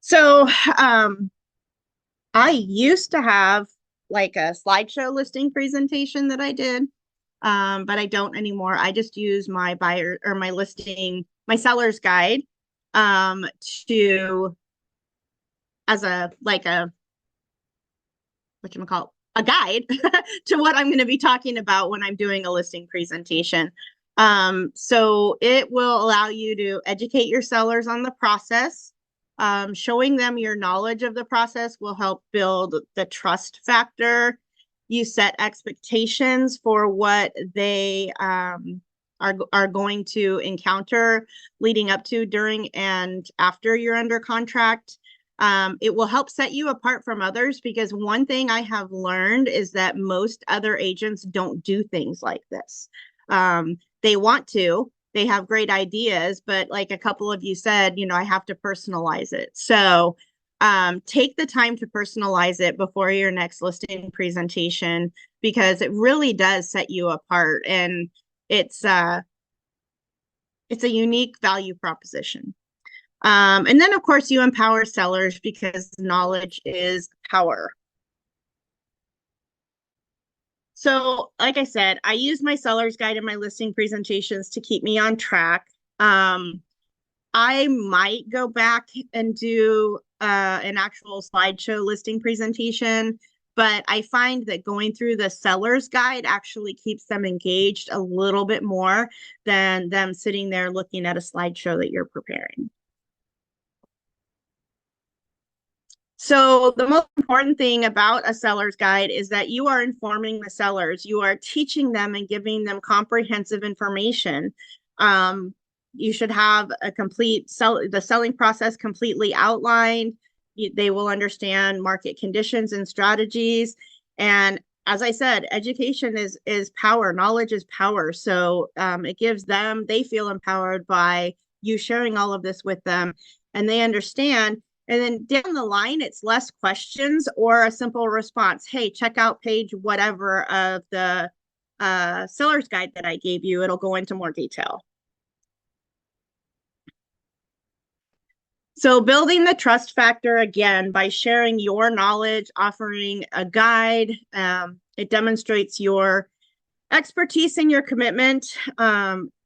So I used to have like a slideshow listing presentation that I did, but I don't anymore. I just use my buyer or my listing, my seller's guide um, to as a like a whatchamacallit, a guide to what I'm going to be talking about when I'm doing a listing presentation. So it will allow you to educate your sellers on the process. Showing them your knowledge of the process will help build the trust factor. You set expectations for what they are going to encounter leading up to, during, and after you're under contract. It will help set you apart from others, because one thing I have learned is that most other agents don't do things like this. They want to, they have great ideas, but like a couple of you said, I have to personalize it. So take the time to personalize it before your next listing presentation, because it really does set you apart, and it's a unique value proposition. And then, of course, you empower sellers, because knowledge is power. So, like I said, I use my seller's guide in my listing presentations to keep me on track. I might go back and do an actual slideshow listing presentation, but I find that going through the seller's guide actually keeps them engaged a little bit more than them sitting there looking at a slideshow that you're preparing. So the most important thing about a seller's guide is that you are informing the sellers. You are teaching them and giving them comprehensive information. You should have a complete the selling process completely outlined. They will understand market conditions and strategies. And as I said, education is power. Knowledge is power. So it gives them, they feel empowered by you sharing all of this with them, and they understand. And then down the line, it's less questions or a simple response. Hey, check out page whatever of the seller's guide that I gave you. It'll go into more detail. So building the trust factor, again, by sharing your knowledge, offering a guide, it demonstrates your expertise and your commitment.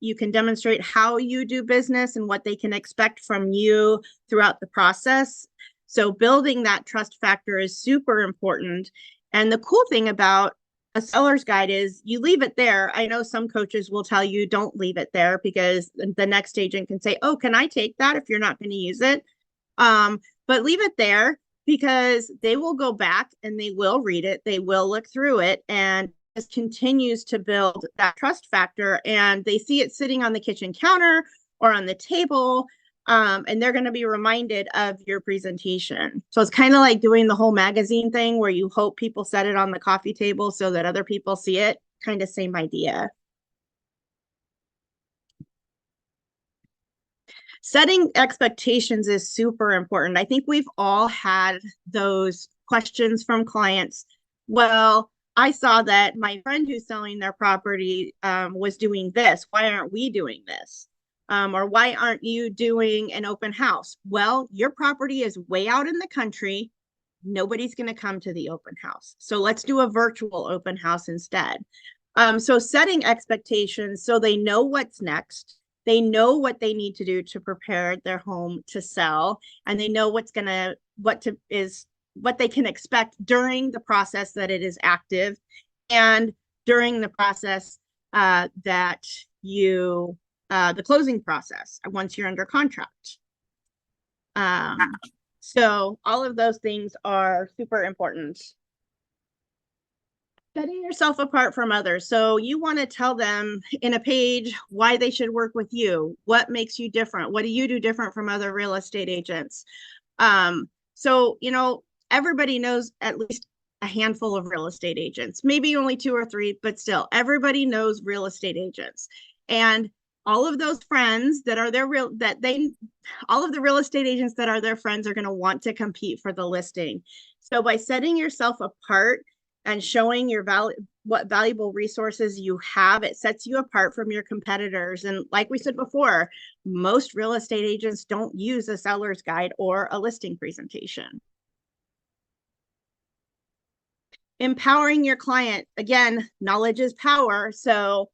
You can demonstrate how you do business and what they can expect from you throughout the process. So building that trust factor is super important. And the cool thing about a seller's guide is you leave it there. I know some coaches will tell you don't leave it there, because the next agent can say, oh, can I take that if you're not going to use it? But leave it there, because they will go back and they will read it. They will look through it, and continues to build that trust factor, and they see it sitting on the kitchen counter or on the table, and they're going to be reminded of your presentation. So it's kind of like doing the whole magazine thing, where you hope people set it on the coffee table so that other people see it. Kind of same idea. Setting expectations is super important. I think we've all had those questions from clients. Well, I saw that my friend who's selling their property was doing this. Why aren't we doing this? Or why aren't you doing an open house? Well, your property is way out in the country. Nobody's going to come to the open house. So let's do a virtual open house instead. So setting expectations so they know what's next. They know what they need to do to prepare their home to sell, and they know what they can expect during the process that it is active, and during the process the closing process once you're under contract. So all of those things are super important. Setting yourself apart from others. So you want to tell them in a page why they should work with you. What makes you different? What do you do different from other real estate agents? So, everybody knows at least a handful of real estate agents, maybe only 2 or 3, but still everybody knows real estate agents. And all of those friends that are all of the real estate agents that are their friends are going to want to compete for the listing. So by setting yourself apart and showing your what valuable resources you have. It sets you apart from your competitors. And like we said before, most real estate agents don't use a seller's guide or a listing presentation. Empowering your client. Again, knowledge is power. So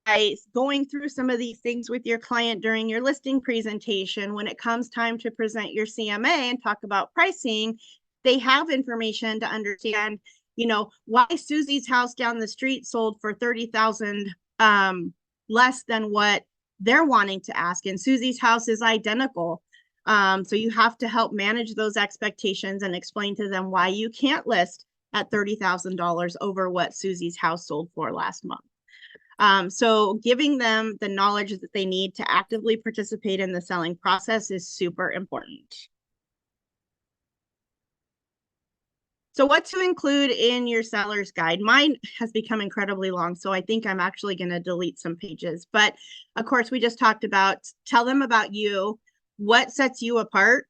by going through some of these things with your client during your listing presentation, when it comes time to present your CMA and talk about pricing, they have information to understand, you know, why Susie's house down the street sold for $30,000 less than what they're wanting to ask, and Susie's house is identical. So you have to help manage those expectations and explain to them why you can't list at $30,000 over what Susie's house sold for last month. So giving them the knowledge that they need to actively participate in the selling process is super important. So what to include in your seller's guide? Mine has become incredibly long, so I think I'm actually going to delete some pages. But of course, we just talked about, tell them about you, what sets you apart,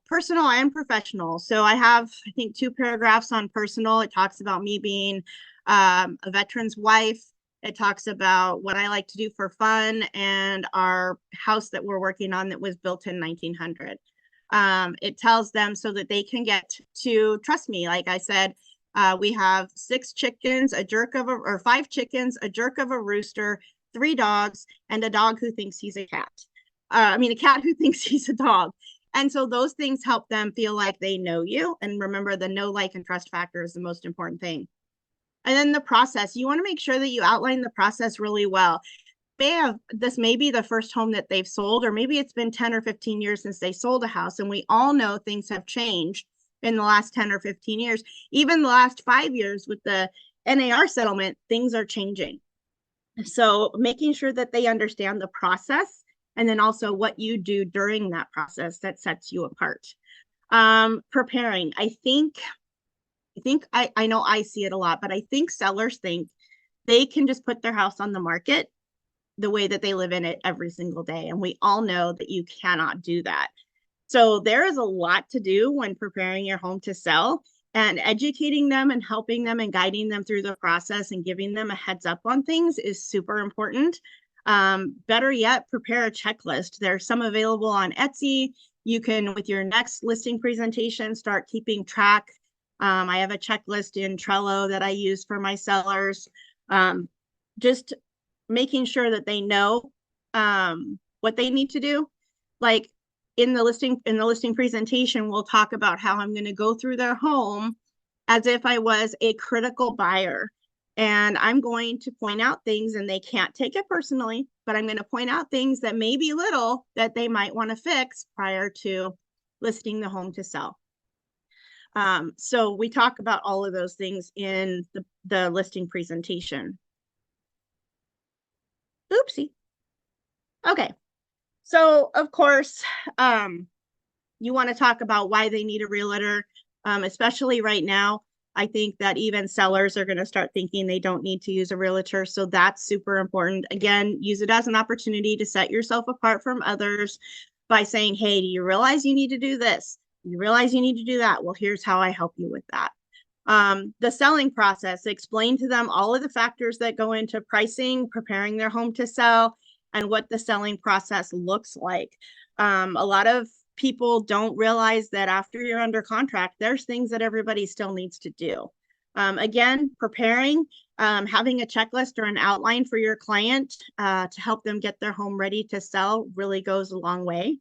personal and professional. So I have, I think, 2 paragraphs on personal. It talks about me being a veteran's wife. It talks about what I like to do for fun and our house that we're working on that was built in 1900. It tells them so that they can get to trust me. Like I said, we have 6 chickens, or 5 chickens, a jerk of a rooster, 3 dogs, and a dog who thinks he's a cat. A cat who thinks he's a dog. And so those things help them feel like they know you. And remember, the know, like, and trust factor is the most important thing. And then the process, you want to make sure that you outline the process really well. This may be the first home that they've sold, or maybe it's been 10 or 15 years since they sold a house. And we all know things have changed in the last 10 or 15 years. Even the last 5 years with the NAR settlement, things are changing. So making sure that they understand the process, and then also what you do during that process that sets you apart. Preparing. I know I see it a lot, but I think sellers think they can just put their house on the market the way that they live in it every single day. And we all know that you cannot do that. So there is a lot to do when preparing your home to sell, and educating them and helping them and guiding them through the process and giving them a heads up on things is super important. Better yet, prepare a checklist. There's some available on Etsy. You can, with your next listing presentation, start keeping track. I have a checklist in Trello that I use for my sellers. Just making sure that they know what they need to do. Like in the listing presentation, we'll talk about how I'm going to go through their home as if I was a critical buyer. And I'm going to point out things, and they can't take it personally, but I'm going to point out things that may be little that they might want to fix prior to listing the home to sell. So we talk about all of those things in the listing presentation. Oopsie. Okay. So of course, you want to talk about why they need a realtor, especially right now. I think that even sellers are going to start thinking they don't need to use a realtor. So that's super important. Again, use it as an opportunity to set yourself apart from others by saying, hey, do you realize you need to do this? You realize you need to do that? Well, here's how I help you with that. The selling process, explain to them all of the factors that go into pricing, preparing their home to sell, and what the selling process looks like. A lot of people don't realize that after you're under contract, there's things that everybody still needs to do. Again, preparing, having a checklist or an outline for your client to help them get their home ready to sell really goes a long way.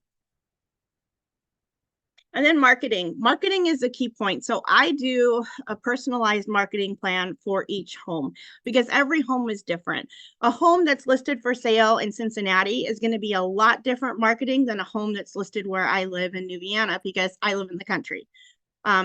And then marketing. Marketing is a key point. So I do a personalized marketing plan for each home because every home is different. A home that's listed for sale in Cincinnati is going to be a lot different marketing than a home that's listed where I live in New Vienna, because I live in the country.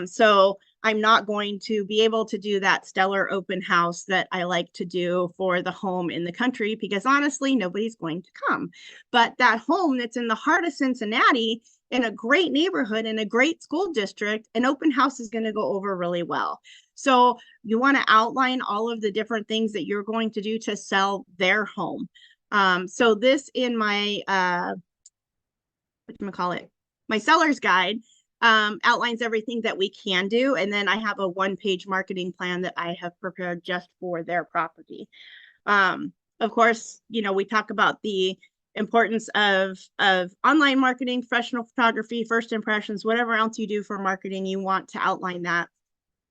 So I'm not going to be able to do that stellar open house that I like to do for the home in the country, because honestly, nobody's going to come. But that home that's in the heart of Cincinnati, in a great neighborhood, in a great school district, an open house is going to go over really well. So you want to outline all of the different things that you're going to do to sell their home. So this in my, my seller's guide, outlines everything that we can do. And then I have a one-page marketing plan that I have prepared just for their property. Of course, we talk about the importance of online marketing, professional photography, first impressions, whatever else you do for marketing, you want to outline that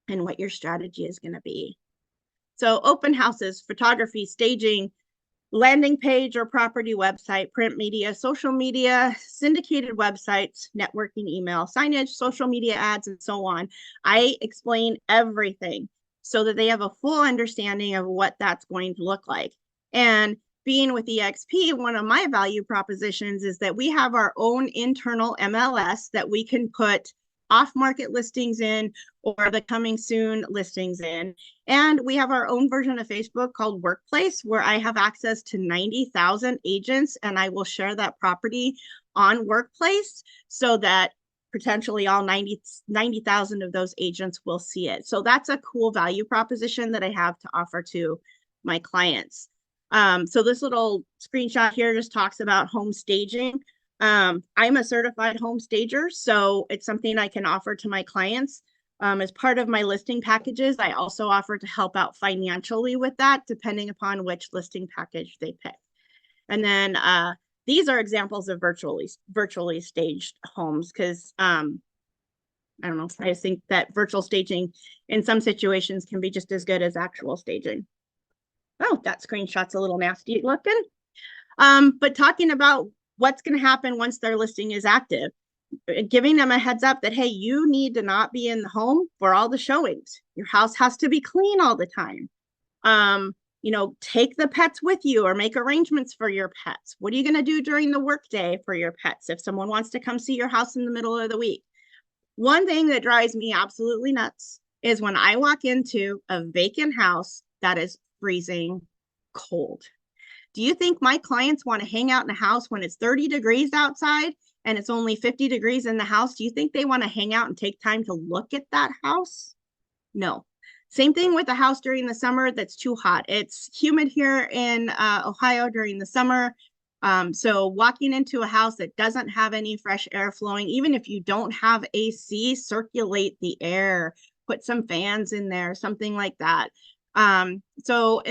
and what your strategy is going to be. So open houses, photography, staging, landing page or property website, print media, social media, syndicated websites, networking, email, signage, social media ads, and so on. I explain everything so that they have a full understanding of what that's going to look like. And being with EXP, one of my value propositions is that we have our own internal MLS that we can put off-market listings in or the coming soon listings in. And we have our own version of Facebook called Workplace, where I have access to 90,000 agents, and I will share that property on Workplace so that potentially all 90,000 of those agents will see it. So that's a cool value proposition that I have to offer to my clients. So this little screenshot here just talks about home staging. I'm a certified home stager, so it's something I can offer to my clients. As part of my listing packages, I also offer to help out financially with that, depending upon which listing package they pick. And then these are examples of virtually staged homes, because I don't know, I think that virtual staging in some situations can be just as good as actual staging. Oh, that screenshot's a little nasty looking. But talking about what's going to happen once their listing is active, giving them a heads up that, hey, you need to not be in the home for all the showings. Your house has to be clean all the time. Take the pets with you or make arrangements for your pets. What are you going to do during the workday for your pets if someone wants to come see your house in the middle of the week? One thing that drives me absolutely nuts is when I walk into a vacant house that is freezing cold. Do you think my clients want to hang out in a house when it's 30 degrees outside and it's only 50 degrees in the house? Do you think they want to hang out and take time to look at that house? No. Same thing with a house during the summer that's too hot. It's humid here in Ohio during the summer. So walking into a house that doesn't have any fresh air flowing, even if you don't have AC, circulate the air, put some fans in there, something like that. And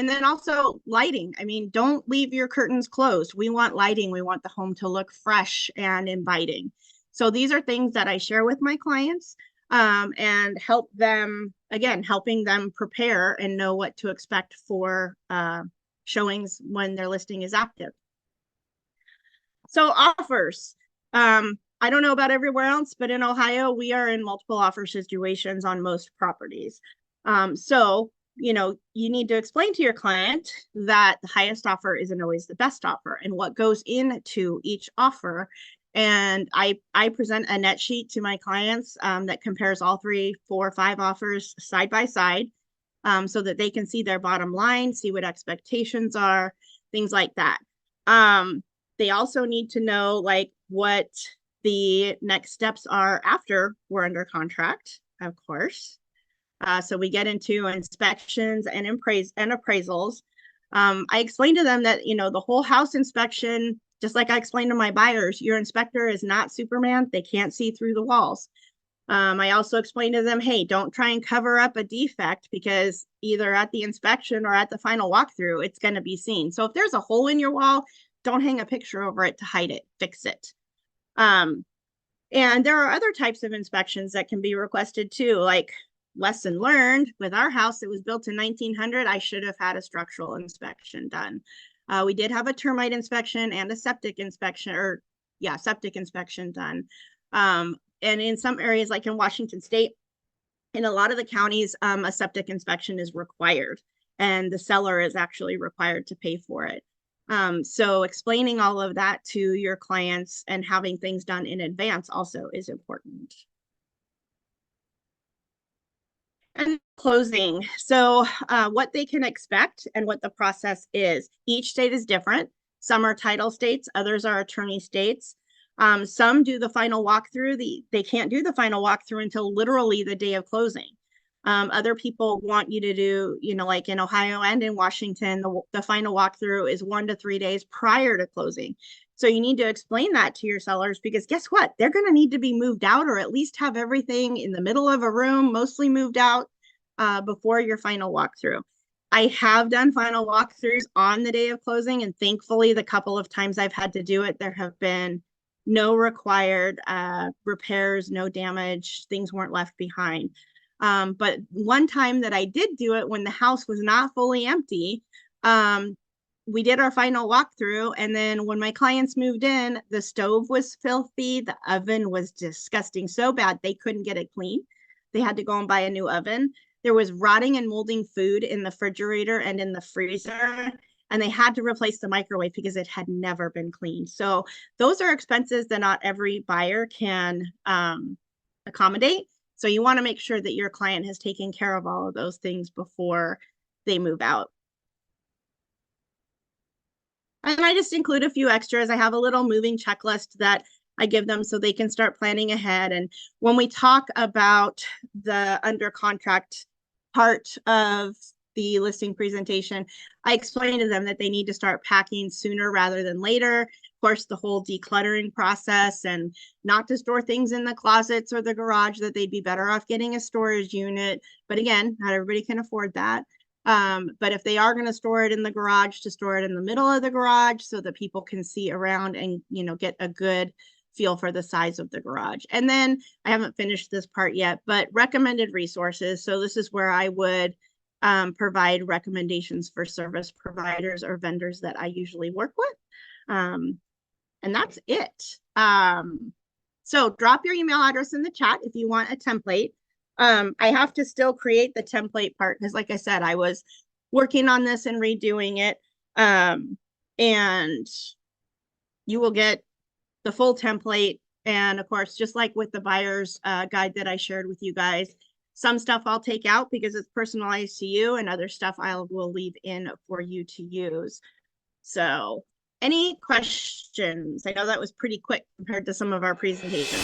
then also lighting. I mean, don't leave your curtains closed. We want lighting. We want the home to look fresh and inviting. So these are things that I share with my clients, and help them, again, helping them prepare and know what to expect for showings when their listing is active. So offers. I don't know about everywhere else, but in Ohio, we are in multiple offer situations on most properties. You need to explain to your client that the highest offer isn't always the best offer and what goes into each offer. And I present a net sheet to my clients that compares all 3, 4, 5 offers side by side, so that they can see their bottom line, see what expectations are, things like that. They also need to know what the next steps are after we're under contract, of course. So we get into inspections and appraisals. I explained to them that, the whole house inspection, just like I explained to my buyers, your inspector is not Superman. They can't see through the walls. I also explained to them, hey, don't try and cover up a defect, because either at the inspection or at the final walkthrough, it's going to be seen. So if there's a hole in your wall, don't hang a picture over it to hide it, fix it. And there are other types of inspections that can be requested too, like lesson learned with our house. It was built in 1900. I should have had a structural inspection done. We did have a termite inspection and a septic inspection, septic inspection done. And in some areas, like in Washington State, in a lot of the counties, a septic inspection is required, and the seller is actually required to pay for it. So explaining all of that to your clients and having things done in advance also is important. And closing. So what they can expect and what the process is. Each state is different. Some are title states, others are attorney states. Some do the final walkthrough. They can't do the final walkthrough until literally the day of closing. Other people want you to do, like in Ohio and in Washington, the final walkthrough is 1 to 3 days prior to closing. So you need to explain that to your sellers, because guess what? They're going to need to be moved out, or at least have everything in the middle of a room, mostly moved out, before your final walkthrough. I have done final walkthroughs on the day of closing, and thankfully the couple of times I've had to do it, there have been no required repairs, no damage, things weren't left behind. But one time that I did do it, when the house was not fully empty, we did our final walkthrough, and then when my clients moved in, the stove was filthy, the oven was disgusting, so bad they couldn't get it clean. They had to go and buy a new oven. There was rotting and molding food in the refrigerator and in the freezer, and they had to replace the microwave because it had never been cleaned. So those are expenses that not every buyer can accommodate. So you want to make sure that your client has taken care of all of those things before they move out. And I just include a few extras. I have a little moving checklist that I give them so they can start planning ahead. And when we talk about the under contract part of the listing presentation, I explain to them that they need to start packing sooner rather than later. Of course, the whole decluttering process, and not to store things in the closets or the garage, that they'd be better off getting a storage unit. But again, not everybody can afford that. But if they are going to store it in the garage, to store it in the middle of the garage so that people can see around and, get a good feel for the size of the garage. And then I haven't finished this part yet, but recommended resources. So this is where I would provide recommendations for service providers or vendors that I usually work with. And that's it. So drop your email address in the chat if you want a template. I have to still create the template part because, like I said, I was working on this and redoing it. And you will get the full template. And of course, just like with the buyer's guide that I shared with you guys, some stuff I'll take out because it's personalized to you, and other stuff I will leave in for you to use. So any questions? I know that was pretty quick compared to some of our presentations.